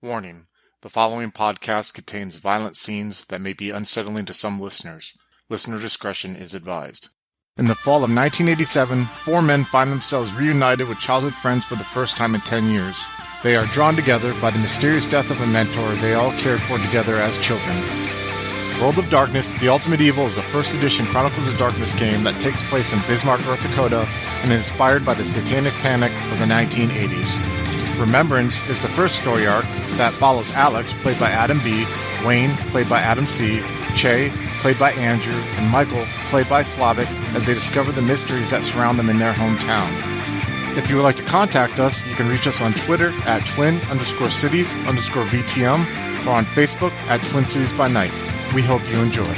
Warning: the following podcast contains violent scenes that may be unsettling to some listeners. Listener discretion is advised. In the fall of 1987, four men find themselves reunited with childhood friends for the first time in 10 years. They are drawn together by the mysterious death of a mentor they all cared for together as children. World of Darkness: The Ultimate Evil is a first edition Chronicles of Darkness game that takes place in Bismarck, North Dakota, and is inspired by the Satanic Panic of the 1980s. Remembrance is the first story arc that follows Alex, played by Adam B., Wayne, played by Adam C., Che, played by Andrew, and Michael, played by Slavic, as they discover the mysteries that surround them in their hometown. If you would like to contact us, you can reach us on Twitter at twin_cities_VTM or on Facebook at Twin Cities by Night. We hope you enjoy.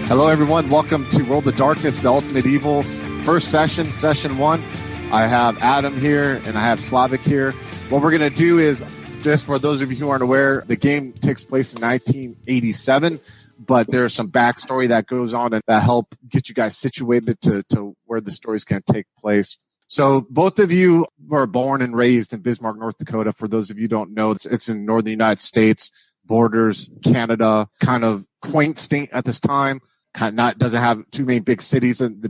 Hello, everyone. Welcome to World of Darkness, The Ultimate Evils. First session, session one. I have Adam here and I have Slavic here. What we're going to do is, just for those of you who aren't aware, the game takes place in 1987, but there's some backstory that goes on and that help get you guys situated to where the story's going to take place. So both of you were born and raised in Bismarck, North Dakota. For those of you who don't know, it's in northern United States, borders Canada, kind of quaint state at this time. Doesn't have too many big cities, and the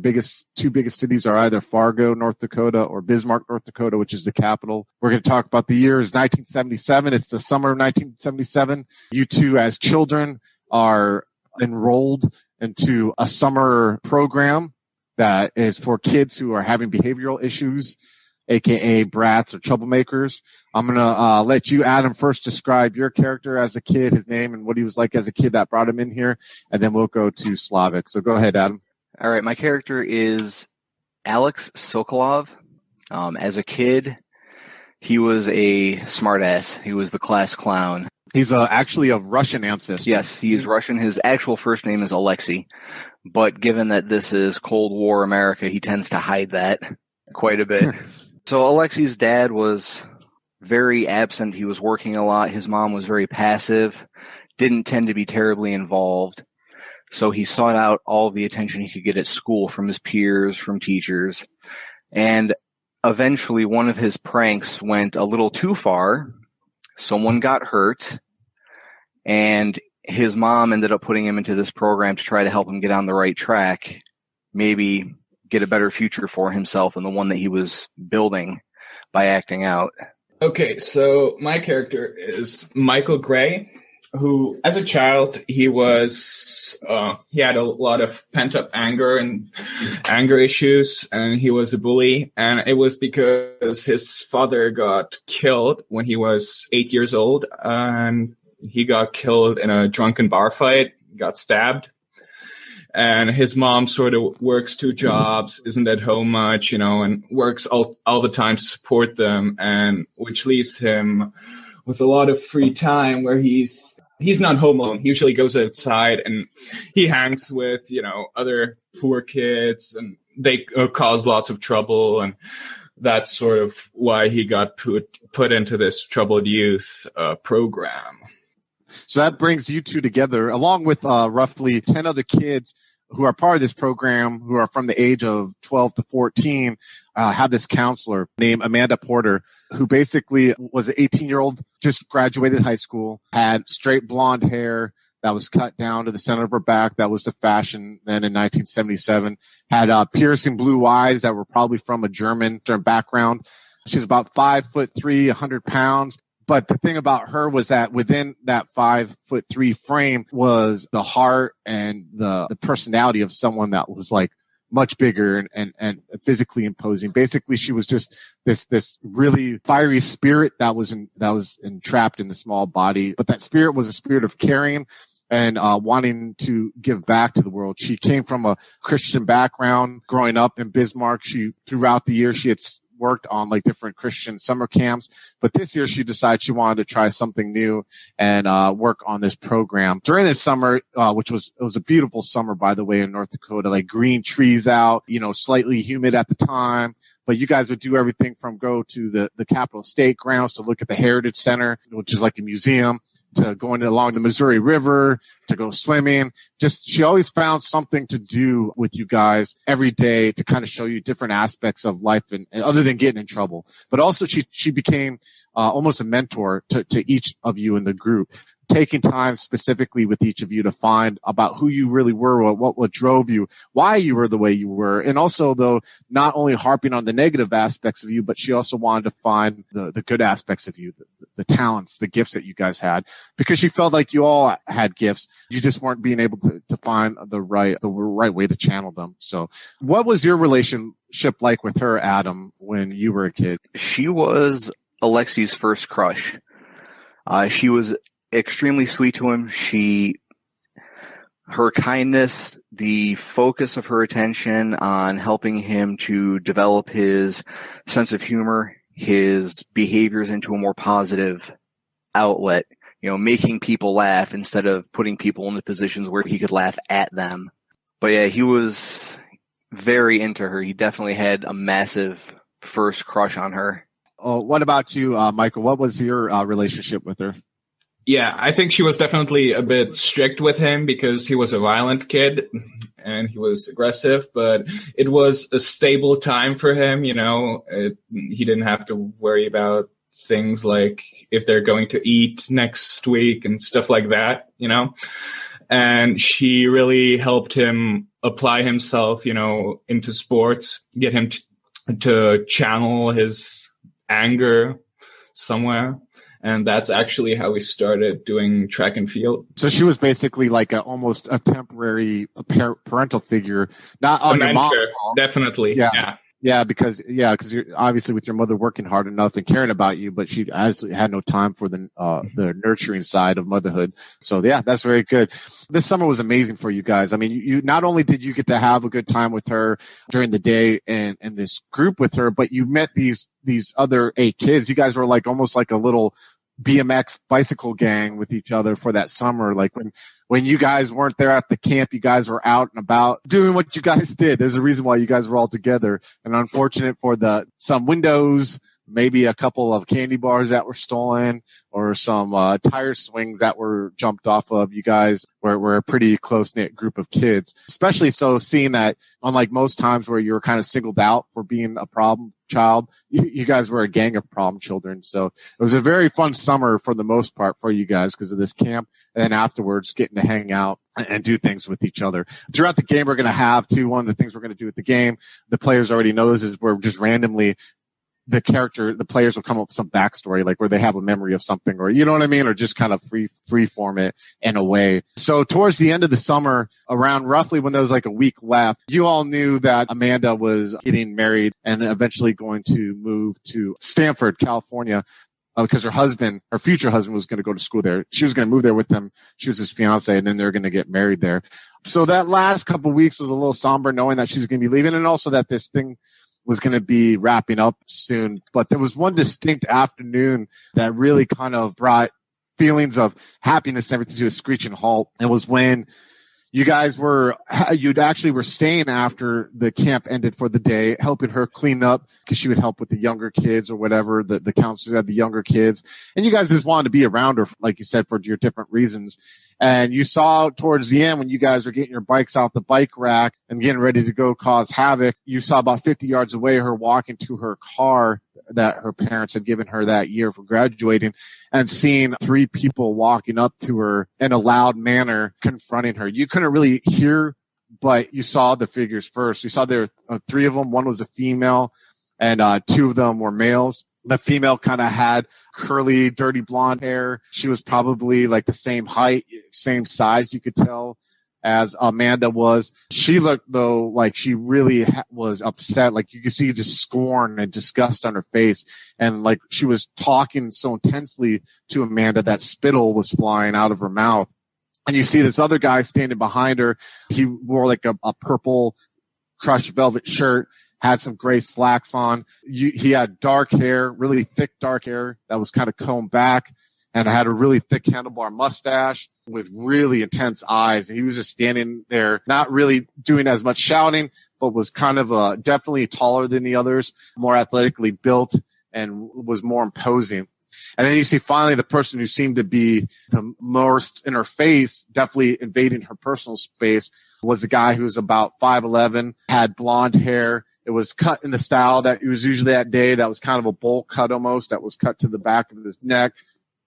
two biggest cities are either Fargo, North Dakota, or Bismarck, North Dakota, which is the capital. We're going to talk about the year is 1977. It's the summer of 1977. You two, as children, are enrolled into a summer program that is for kids who are having behavioral issues, aka brats or troublemakers. I'm going to let you, Adam, first describe your character as a kid, his name, and what he was like as a kid that brought him in here, and then we'll go to Slavic. So go ahead, Adam. All right, my character is Alex Sokolov. As a kid, he was a smartass. He was the class clown. He's actually of Russian ancestry. Yes, he is Russian. His actual first name is Alexei, but given that this is Cold War America, he tends to hide that quite a bit. So Alexei's dad was very absent. He was working a lot. His mom was very passive, didn't tend to be terribly involved. So he sought out all of the attention he could get at school from his peers, from teachers. And eventually one of his pranks went a little too far. Someone got hurt, and his mom ended up putting him into this program to try to help him get on the right track, maybe get a better future for himself and the one that he was building by acting out. Okay, so my character is Michael Gray, who, as a child, he had a lot of pent-up anger and anger issues, and he was a bully. And it was because his father got killed when he was 8 years old, and he got killed in a drunken bar fight, got stabbed. And his mom sort of works two jobs, isn't at home much, and works all the time to support them, and which leaves him with a lot of free time where he's not home alone. He usually goes outside and he hangs with, other poor kids, and they cause lots of trouble. And that's sort of why he got put into this troubled youth program. So that brings you two together, along with roughly 10 other kids who are part of this program, who are from the age of 12 to 14, have this counselor named Amanda Porter, who basically was an 18-year-old, just graduated high school, had straight blonde hair that was cut down to the center of her back. That was the fashion then in 1977. Had piercing blue eyes that were probably from a German background. She's about 5'3", 100 pounds. But the thing about her was that within that 5'3" frame was the heart and the personality of someone that was like much bigger and physically imposing. Basically, she was just this really fiery spirit that was entrapped in the small body. But that spirit was a spirit of caring and wanting to give back to the world. She came from a Christian background. Growing up in Bismarck, throughout the year she had worked on like different Christian summer camps, but this year she decided she wanted to try something new and work on this program. During this summer, it was a beautiful summer, by the way, in North Dakota, like green trees out, slightly humid at the time, but you guys would do everything from go to the Capitol State grounds to look at the Heritage Center, which is like a museum, to going along the Missouri River, to go swimming. Just, she always found something to do with you guys every day to kind of show you different aspects of life and other than getting in trouble. But also she became almost a mentor to each of you in the group, taking time specifically with each of you to find about who you really were, what drove you, why you were the way you were. And also, though, not only harping on the negative aspects of you, but she also wanted to find the good aspects of you, the talents, the gifts that you guys had, because she felt like you all had gifts. You just weren't being able to find the right way to channel them. So what was your relationship like with her, Adam, when you were a kid? She was Alexi's first crush. She was extremely sweet to him. Her kindness, the focus of her attention on helping him to develop his sense of humor, his behaviors into a more positive outlet, making people laugh instead of putting people into positions where he could laugh at them. But yeah, he was very into her. He definitely had a massive first crush on her. Oh, what about you, Michael? What was your relationship with her? Yeah, I think she was definitely a bit strict with him because he was a violent kid and he was aggressive, but it was a stable time for him. He didn't have to worry about things like if they're going to eat next week and stuff like that, and she really helped him apply himself, into sports, get him to channel his anger somewhere. And that's actually how we started doing track and field. So she was basically like almost a temporary parental figure, not on your mom. Definitely. Yeah, because you're obviously with your mother working hard enough and caring about you, but she actually had no time for the nurturing side of motherhood. So yeah, that's very good. This summer was amazing for you guys. I mean, you not only did you get to have a good time with her during the day and this group with her, but you met these other 8 kids. You guys were like almost like a little BMX bicycle gang with each other for that summer. Like when you guys weren't there at the camp, you guys were out and about doing what you guys did. There's a reason why you guys were all together. And unfortunate for some windows, maybe a couple of candy bars that were stolen or some tire swings that were jumped off of. You guys were a pretty close-knit group of kids, especially so seeing that unlike most times where you were kind of singled out for being a problem child, you guys were a gang of problem children. So it was a very fun summer for the most part for you guys because of this camp. And then afterwards getting to hang out and do things with each other. Throughout the game, we're going to have one of the things we're going to do at the game. The players already know this is we're just randomly the players will come up with some backstory, like where they have a memory of something, or you know what I mean, or just kind of free form it in a way. So towards the end of the summer, around roughly when there was like a week left, you all knew that Amanda was getting married and eventually going to move to Stanford, California, because her future husband was going to go to school there. She was going to move there with him. She was his fiance, and then they're going to get married there. So that last couple of weeks was a little somber, knowing that she's going to be leaving, and also that this thing was going to be wrapping up soon. But there was one distinct afternoon that really kind of brought feelings of happiness and everything to a screeching halt. It was when you actually were staying after the camp ended for the day, helping her clean up because she would help with the younger kids or whatever. The counselor had the younger kids, and you guys just wanted to be around her, like you said, for your different reasons. And you saw towards the end when you guys are getting your bikes off the bike rack and getting ready to go cause havoc, you saw about 50 yards away her walking to her car that her parents had given her that year for graduating, and seeing 3 people walking up to her in a loud manner, confronting her. You couldn't really hear, but you saw the figures first. You saw there were 3 of them. One was a female and 2 of them were males. The female kind of had curly, dirty blonde hair. She was probably like the same height, same size, you could tell, as Amanda was. She looked, though, like she really was upset. Like you could see just scorn and disgust on her face. And like she was talking so intensely to Amanda that spittle was flying out of her mouth. And you see this other guy standing behind her. He wore like a purple crushed velvet shirt, had some gray slacks on. He had dark hair, really thick dark hair that was kind of combed back, and had a really thick handlebar mustache with really intense eyes. And he was just standing there, not really doing as much shouting, but was kind of definitely taller than the others, more athletically built, and was more imposing. And then you see finally the person who seemed to be the most in her face, definitely invading her personal space, was a guy who was about 5'11", had blonde hair. It was cut in the style that it was usually that day. That was kind of a bowl cut almost. That was cut to the back of his neck.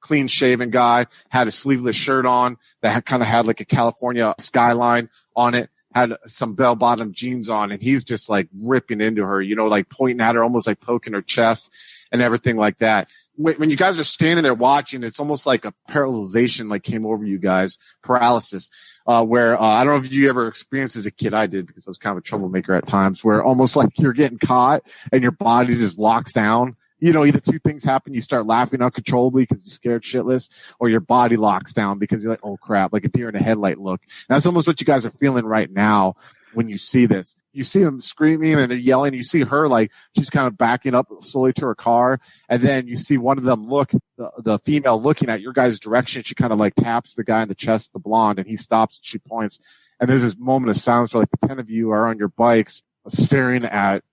Clean shaven guy, had a sleeveless shirt on that kind of had like a California skyline on it, had some bell bottom jeans on, and he's just like ripping into her, like pointing at her, almost like poking her chest and everything like that. When you guys are standing there watching, it's almost like a paralyzation like came over you guys, paralysis, where I don't know if you ever experienced as a kid. I did, because I was kind of a troublemaker at times, where almost like you're getting caught and your body just locks down. Either two things happen. You start laughing uncontrollably because you're scared shitless, or your body locks down because you're like, oh crap, like a deer in a headlight look. And that's almost what you guys are feeling right now when you see this. You see them screaming and they're yelling. You see her like she's kind of backing up slowly to her car. And then you see one of them look, the female looking at your guys' direction. She kind of like taps the guy in the chest, the blonde, and he stops and she points. And there's this moment of silence where like the 10 of you are on your bikes staring at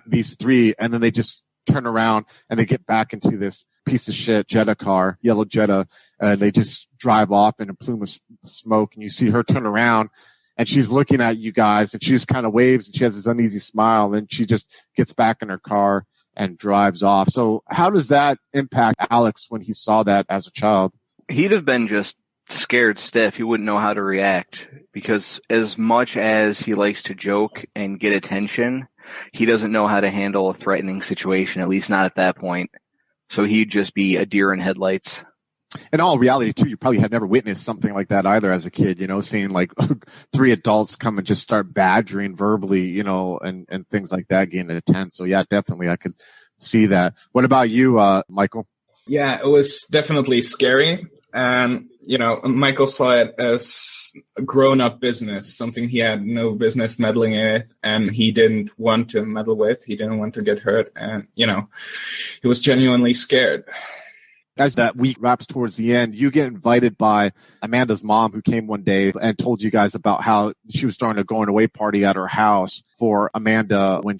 these three. And then they just turn around and they get back into this piece of shit Jetta car, yellow Jetta, and they just drive off in a plume of smoke. And you see her turn around and she's looking at you guys and she just kind of waves and she has this uneasy smile. And she just gets back in her car and drives off. So how does that impact Alex when he saw that as a child? He'd have been just scared stiff. He wouldn't know how to react, because as much as he likes to joke and get attention, he doesn't know how to handle a threatening situation, at least not at that point. So he'd just be a deer in headlights. In all reality, too, you probably had never witnessed something like that either as a kid, seeing like three adults come and just start badgering verbally, and things like that, getting intense. So yeah, definitely I could see that. What about you, Michael? Yeah, it was definitely scary. And, Michael saw it as a grown-up business, something he had no business meddling in, and he didn't want to meddle with. He didn't want to get hurt. And, he was genuinely scared. As that week wraps towards the end, you get invited by Amanda's mom, who came one day and told you guys about how she was throwing a going away party at her house for Amanda when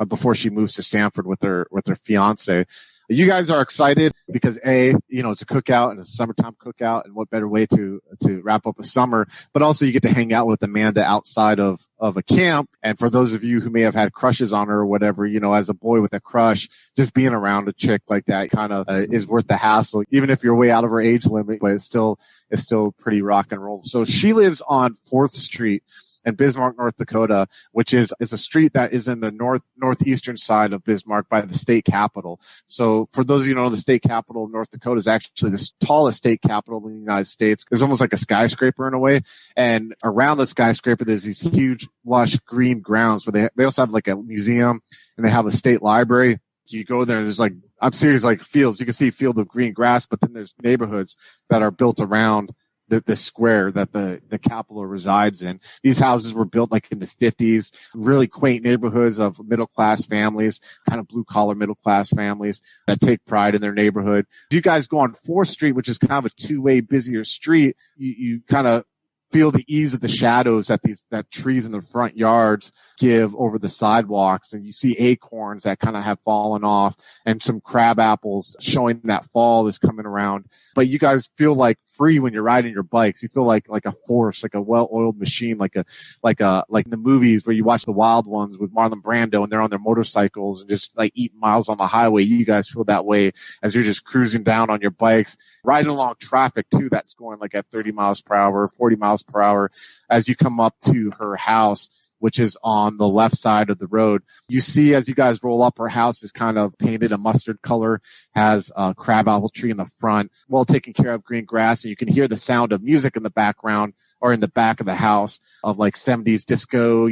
before she moves to Stanford with her fiance. You guys are excited because it's a cookout and a summertime cookout, and what better way to wrap up a summer, but also you get to hang out with Amanda outside of a camp. And for those of you who may have had crushes on her or whatever, as a boy with a crush, just being around a chick like that kind of is worth the hassle, even if you're way out of her age limit, but it's still pretty rock and roll. So she lives on 4th Street in Bismarck, North Dakota, which is a street that is in the northeastern side of Bismarck by the state capitol. So for those of you who know, the state capitol of North Dakota is actually the tallest state capitol in the United States. It's almost like a skyscraper in a way. And around the skyscraper, there's these huge, lush green grounds where they also have like a museum and they have a state library. You go there and there's like, I'm serious, like fields. You can see a field of green grass, but then there's neighborhoods that are built around the square that the Capitol resides in. These houses were built like in the 50s, really quaint neighborhoods of middle-class families, kind of blue-collar middle-class families that take pride in their neighborhood. You guys go on 4th Street, which is kind of a two-way busier street. You kind of feel the ease of the shadows that trees in the front yards give over the sidewalks. And you see acorns that kind of have fallen off and some crab apples showing that fall is coming around. But you guys feel like free when you're riding your bikes. You feel like a force, like a well-oiled machine, like in the movies where you watch The Wild Ones with Marlon Brando and they're on their motorcycles and just like eating miles on the highway. You guys feel that way as you're just cruising down on your bikes, riding along traffic too that's going like at 30 miles per hour, 40 miles per hour as you come up to her house, which is on the left side of the road. You see as you guys roll up, her house is kind of painted a mustard color, has a crab apple tree in the front, well taken care of green grass, and you can hear the sound of music in the background or in the back of the house of like 70s disco,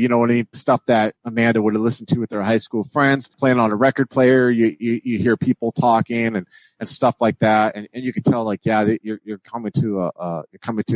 stuff that Amanda would have listened to with her high school friends, playing on a record player. You hear people talking and stuff like that. And you can tell like, yeah, you're coming to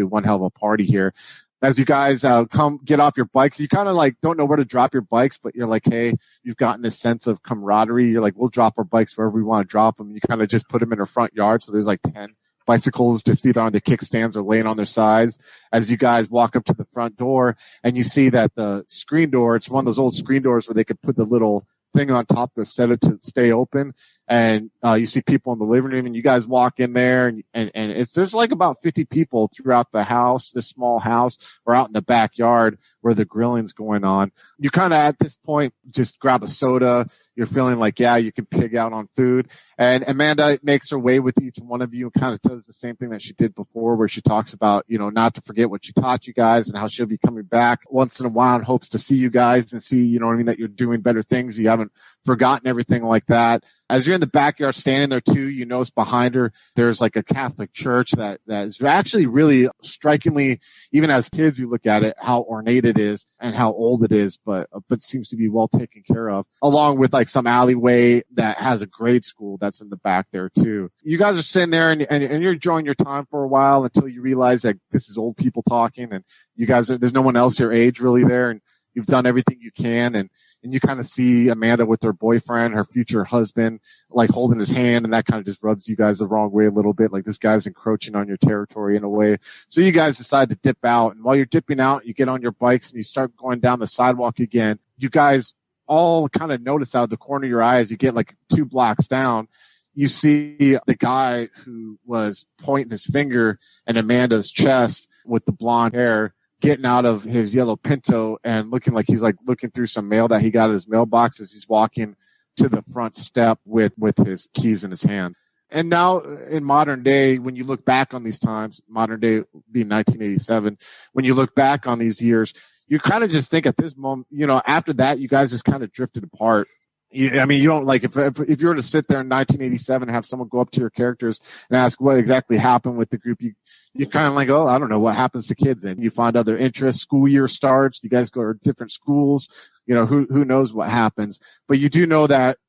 one hell of a party here. As you guys come get off your bikes, you kind of like don't know where to drop your bikes, but you're like, hey, you've gotten this sense of camaraderie. You're like, we'll drop our bikes wherever we want to drop them. You kind of just put them in her front yard. So there's like 10 bicycles just either on the kickstands or laying on their sides. As you guys walk up to the front door and you see that the screen door, it's one of those old screen doors where they could put the little thing on top to set it to stay open. And you see people in the living room, and you guys walk in there, and there's like about 50 people throughout the house, this small house, or out in the backyard where the grilling's going on. You kind of at this point just grab a soda. You're feeling like, yeah, you can pig out on food. And Amanda makes her way with each one of you and kind of does the same thing that she did before, where she talks about, not to forget what she taught you guys and how she'll be coming back once in a while and hopes to see you guys and see, that you're doing better things. You haven't forgotten everything like that. As you're in the backyard standing there too, you notice behind her, there's like a Catholic church that is actually really strikingly, even as kids, you look at it, how ornate it is and how old it is, but seems to be well taken care of, along with like some alleyway that has a grade school that's in the back there too. You guys are sitting there and you're enjoying your time for a while until you realize that this is old people talking, and you guys there's no one else your age really there, and you've done everything you can, and you kind of see Amanda with her boyfriend, her future husband, like holding his hand, and that kind of just rubs you guys the wrong way a little bit, like this guy's encroaching on your territory in a way. So you guys decide to dip out, and while you're dipping out, you get on your bikes and you start going down the sidewalk again. You guys all kind of notice out of the corner of your eye as you get like 2 blocks down, you see the guy who was pointing his finger at Amanda's chest with the blonde hair getting out of his yellow Pinto and looking like he's like looking through some mail that he got in his mailbox as he's walking to the front step with his keys in his hand. And now in modern day, when you look back on these times, modern day being 1987, when you look back on these years, you kind of just think at this moment, after that, you guys just kind of drifted apart. You don't like if you were to sit there in 1987 and have someone go up to your characters and ask what exactly happened with the group, you kind of like, oh, I don't know what happens to kids. And you find other interests. School year starts. You guys go to different schools. Who knows what happens. But you do know that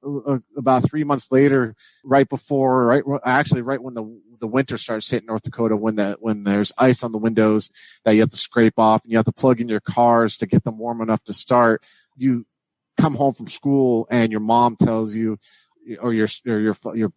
about 3 months later, right when the winter starts hitting North Dakota, when there's ice on the windows that you have to scrape off and you have to plug in your cars to get them warm enough to start, you come home from school and your mom tells you, or your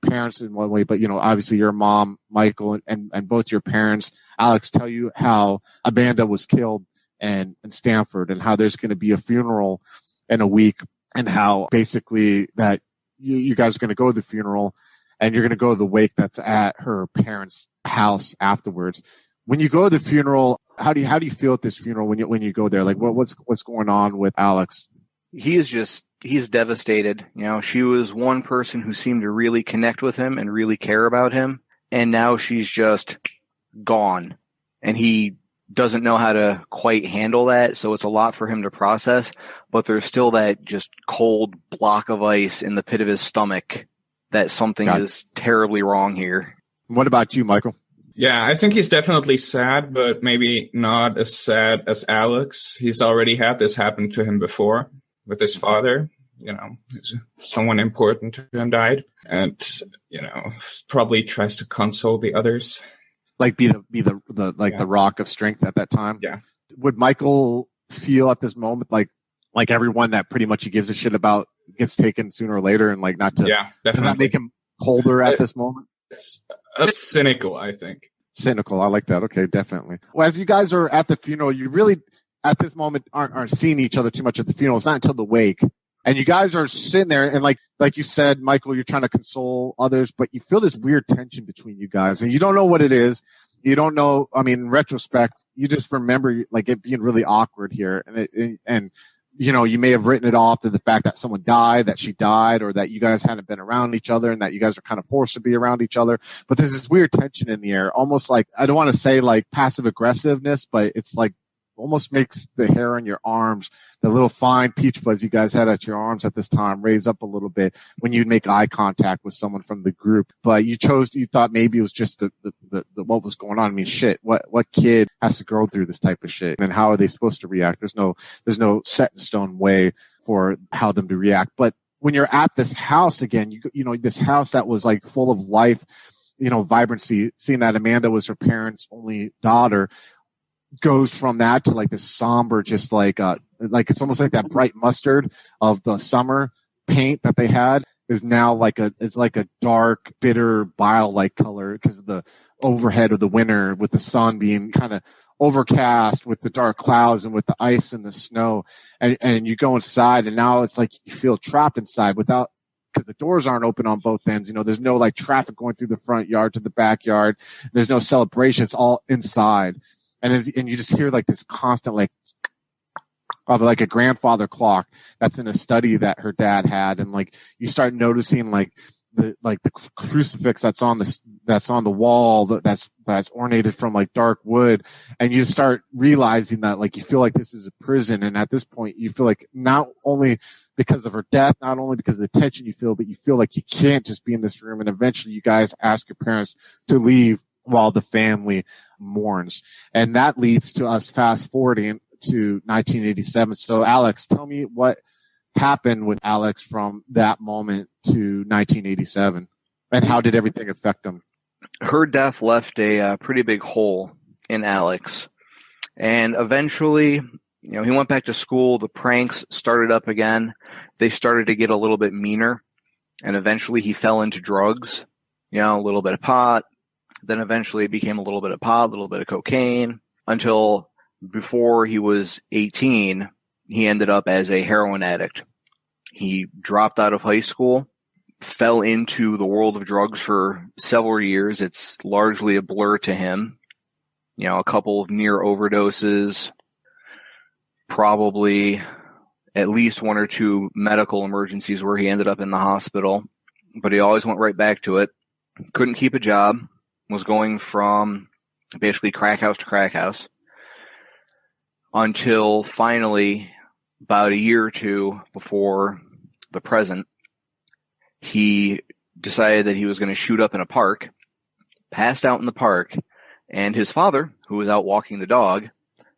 parents in one way, but obviously your mom, Michael, and both your parents, Alex, tell you how Amanda was killed in Stanford, and how there's going to be a funeral in a week, and how basically that you guys are going to go to the funeral and you're going to go to the wake that's at her parents' house afterwards. When you go to the funeral, how do you feel at this funeral when you go there? Like what's going on with Alex? He's devastated. She was one person who seemed to really connect with him and really care about him. And now she's just gone, and he doesn't know how to quite handle that. So it's a lot for him to process, but there's still that just cold block of ice in the pit of his stomach that something is terribly wrong here. What about you, Michael? Yeah, I think he's definitely sad, but maybe not as sad as Alex. He's already had this happen to him before with his father. Someone important to him died, and probably tries to console the others, like be the rock of strength at that time. Yeah. Would Michael feel at this moment like everyone that pretty much he gives a shit about gets taken sooner or later, and like not to? Yeah, definitely. Does that make him colder at this moment? That's cynical, I think. Cynical. I like that. Okay, definitely. Well, as you guys are at the funeral, you really at this moment aren't seeing each other too much at the funeral. It's not until the wake. And you guys are sitting there, and like you said, Michael, you're trying to console others, but you feel this weird tension between you guys, and you don't know what it is. You don't know. I mean, in retrospect, you just remember like it being really awkward here, and you may have written it off to the fact that someone died, that she died, or that you guys hadn't been around each other, and that you guys are kind of forced to be around each other. But there's this weird tension in the air, almost like, I don't want to say like passive aggressiveness, but it's like almost makes the hair on your arms, the little fine peach fuzz you guys had at your arms at this time, raise up a little bit when you'd make eye contact with someone from the group. But you thought maybe it was just the what was going on. I mean, shit, what kid has to go through this type of shit? And how are they supposed to react? There's no set in stone way for how them to react. But when you're at this house again, this house that was like full of life, vibrancy, seeing that Amanda was her parents' only daughter, goes from that to like this somber, just like it's almost like that bright mustard of the summer paint that they had. is now it's like a dark, bitter, bile-like color because of the overhead of the winter with the sun being kind of overcast with the dark clouds and with the ice and the snow. And you go inside and now it's like you feel trapped inside because the doors aren't open on both ends. There's no like traffic going through the front yard to the backyard. There's no celebration. It's all inside. And you just hear like this constant like of like a grandfather clock that's in a study that her dad had. And like you start noticing like the crucifix that's on the wall that's ornated from like dark wood. And you start realizing that like you feel like this is a prison. And at this point you feel like not only because of her death, not only because of the tension you feel, but you feel like you can't just be in this room. And eventually you guys ask your parents to leave while the family mourns. And that leads to us fast forwarding to 1987. So Alex, tell me what happened with Alex from that moment to 1987 and how did everything affect him? Her death left a pretty big hole in Alex. And eventually, he went back to school. The pranks started up again. They started to get a little bit meaner. And eventually he fell into drugs, a little bit of pot. Then eventually it became a little bit of pot, a little bit of cocaine, until before he was 18, he ended up as a heroin addict. He dropped out of high school, fell into the world of drugs for several years. It's largely a blur to him. A couple of near overdoses, probably at least one or two medical emergencies where he ended up in the hospital, but he always went right back to it. Couldn't keep a job, was going from basically crack house to crack house until finally, about a year or two before the present, he decided that he was going to shoot up in a park, passed out in the park, and his father, who was out walking the dog,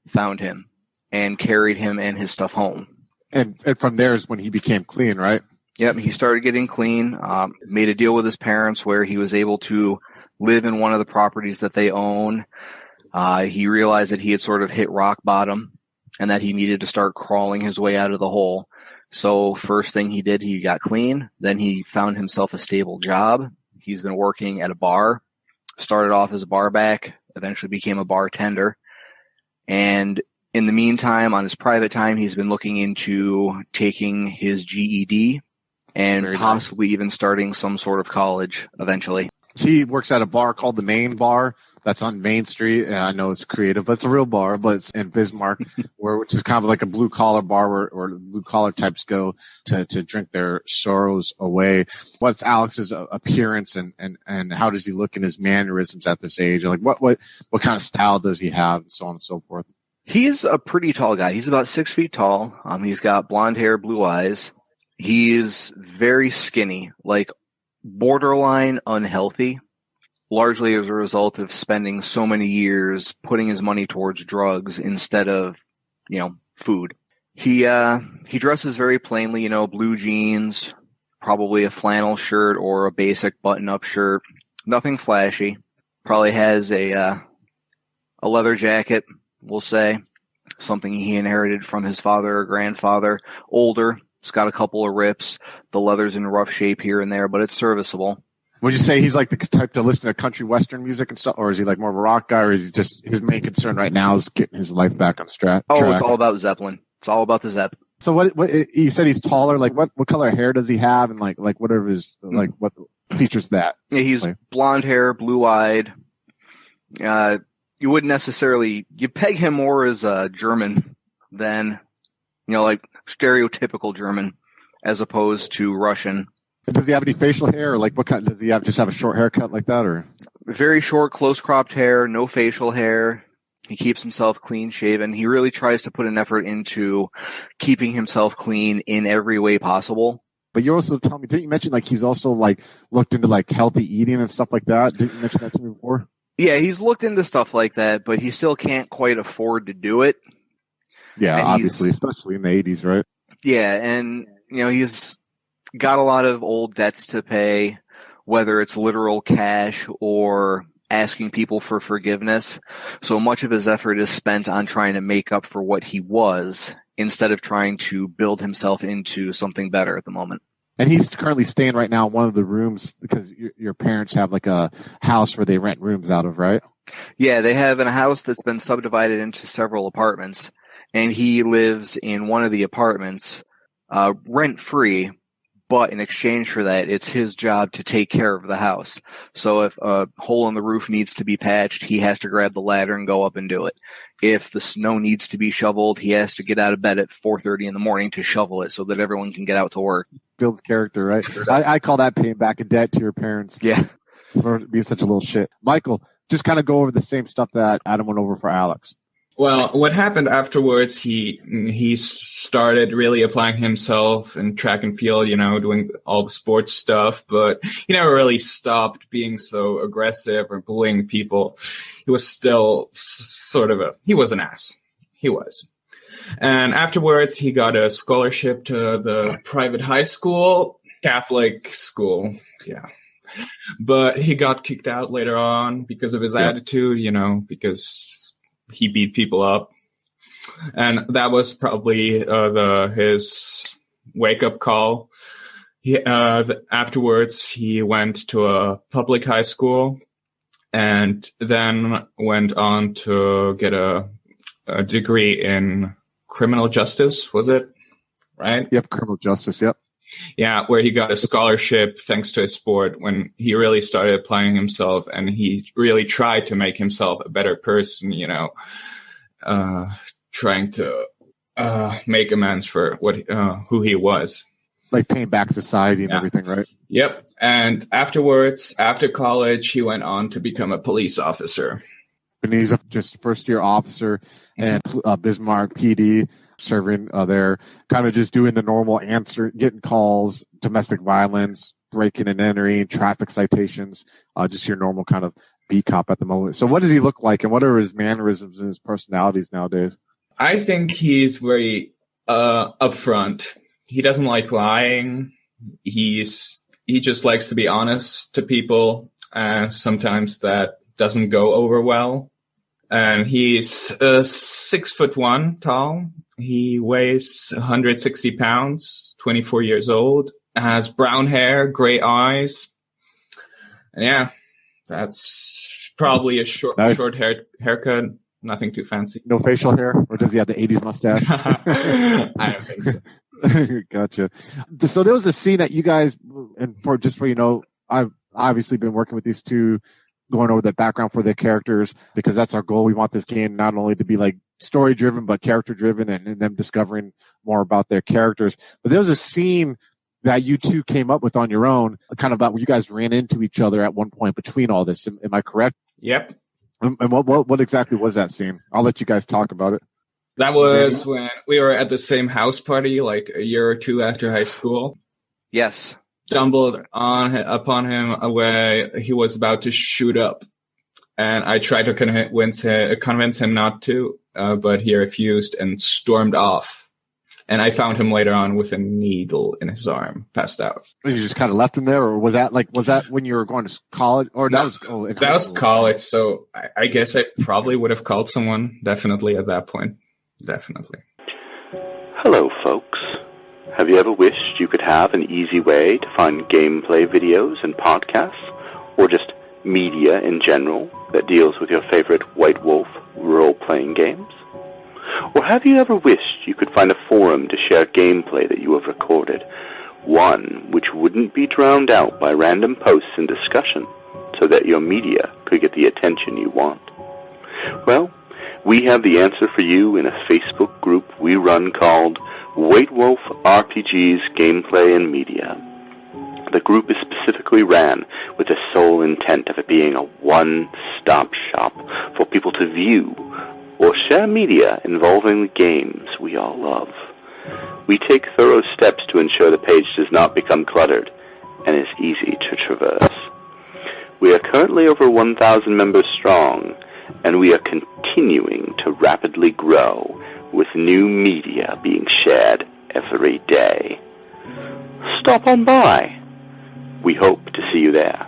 found him and carried him and his stuff home. And from there is when he became clean, right? Yep, he started getting clean, made a deal with his parents where he was able to live in one of the properties that they own. He realized that he had sort of hit rock bottom and that he needed to start crawling his way out of the hole. So first thing he did, he got clean. Then he found himself a stable job. He's been working at a bar, started off as a barback, eventually became a bartender. And in the meantime, on his private time, he's been looking into taking his GED and possibly even starting some sort of college eventually. He works at a bar called the Main Bar that's on Main Street. And I know it's creative, but it's a real bar, but it's in Bismarck, which is kind of like a blue collar bar where blue collar types go to drink their sorrows away. What's Alex's appearance and how does he look in his mannerisms at this age? Like what kind of style does he have and so on and so forth? He's a pretty tall guy. He's about 6 feet tall. He's got blonde hair, blue eyes. He's very skinny, like borderline unhealthy, largely as a result of spending so many years putting his money towards drugs instead of, food. He dresses very plainly, blue jeans, probably a flannel shirt or a basic button-up shirt. Nothing flashy. Probably has a leather jacket, we'll say. Something he inherited from his father or grandfather. Older. It's got a couple of rips. The leather's in rough shape here and there, but it's serviceable. Would you say he's like the type to listen to country western music and stuff, or is he like more of a rock guy, or is he just his main concern right now is getting his life back on track? Oh, it's all about Zeppelin. It's all about the Zepp. So what you said he's taller, like what color hair does he have, and like what are his like what features that? Yeah, he's blonde hair, blue eyed. You wouldn't necessarily you peg him more as a German than like stereotypical German as opposed to Russian. Does he have any facial hair, or like what kind? Does he just have a short haircut like that, or very short, close cropped hair, no facial hair? He keeps himself clean shaven. He really tries to put an effort into keeping himself clean in every way possible. But you also tell me, didn't you mention like he's also like looked into like healthy eating and stuff like that? Didn't you mention that to me before? Yeah, he's looked into stuff like that, but he still can't quite afford to do it. Yeah, and obviously, especially in the 80s, right? Yeah, and he's got a lot of old debts to pay, whether it's literal cash or asking people for forgiveness. So much of his effort is spent on trying to make up for what he was instead of trying to build himself into something better at the moment. And he's currently staying right now in one of the rooms because your parents have like a house where they rent rooms out of, right? Yeah, they have a house that's been subdivided into several apartments, and he lives in one of the apartments rent-free, but in exchange for that, it's his job to take care of the house. So if a hole in the roof needs to be patched, he has to grab the ladder and go up and do it. If the snow needs to be shoveled, he has to get out of bed at 4:30 in the morning to shovel it so that everyone can get out to work. Builds character, right? I call that paying back a debt to your parents. Yeah. For being such a little shit. Michael, just kind of go over the same stuff that Adam went over for Alex. Well, what happened afterwards, he started really applying himself in track and field, doing all the sports stuff, but he never really stopped being so aggressive or bullying people. He was still he was an ass. He was. And afterwards, he got a scholarship to the private high school, Catholic school. Yeah. But he got kicked out later on because of his attitude, because he beat people up. And that was probably his wake-up call. Afterwards, he went to a public high school and then went on to get a degree in criminal justice, was it? Right? Yep, criminal justice, yep. Yeah, where he got a scholarship thanks to his sport when he really started applying himself and he really tried to make himself a better person, trying to make amends for who he was. Like paying back society and everything, right? Yep. And afterwards, after college, he went on to become a police officer. And he's just first-year officer and Bismarck PD, serving there, kind of just doing the normal answer, getting calls, domestic violence, breaking and entering, traffic citations, just your normal kind of beat cop at the moment. So what does he look like and what are his mannerisms and his personalities nowadays? I think he's very upfront. He doesn't like lying. He just likes to be honest to people. Sometimes that doesn't go over well. And he's 6'1" tall. He weighs 160 pounds, 24 years old, has brown hair, gray eyes. And yeah, that's probably a short haircut. Nothing too fancy. No facial hair? Or does he have the 80s mustache? I don't think so. Gotcha. So there was a scene that you guys, and I've obviously been working with these two, going over the background for their characters, because that's our goal. We want this game not only to be like story driven, but character driven and them discovering more about their characters. But there was a scene that you two came up with on your own, kind of about where you guys ran into each other at one point between all this. Am I correct? Yep. And what exactly was that scene? I'll let you guys talk about it. That was when we were at the same house party, like a year or two after high school. Yes. Stumbled upon him where he was about to shoot up. And I tried to convince him not to, but he refused and stormed off. And I found him later on with a needle in his arm, passed out. You just kind of left him there, or was that when you were going to college? Or that was college, so I guess I probably would have called someone, definitely, at that point. Definitely. Hello, folks. Have you ever wished you could have an easy way to find gameplay videos and podcasts, or just media in general that deals with your favorite White Wolf role-playing games? Or have you ever wished you could find a forum to share gameplay that you have recorded, one which wouldn't be drowned out by random posts and discussion, so that your media could get the attention you want? Well, we have the answer for you in a Facebook group we run called White Wolf RPGs Gameplay and Media. The group is specifically ran with the sole intent of it being a one-stop shop for people to view or share media involving the games we all love. We take thorough steps to ensure the page does not become cluttered and is easy to traverse. We are currently over 1,000 members strong, and we are continuing to rapidly grow, with new media being shared every day. Stop on by. We hope to see you there.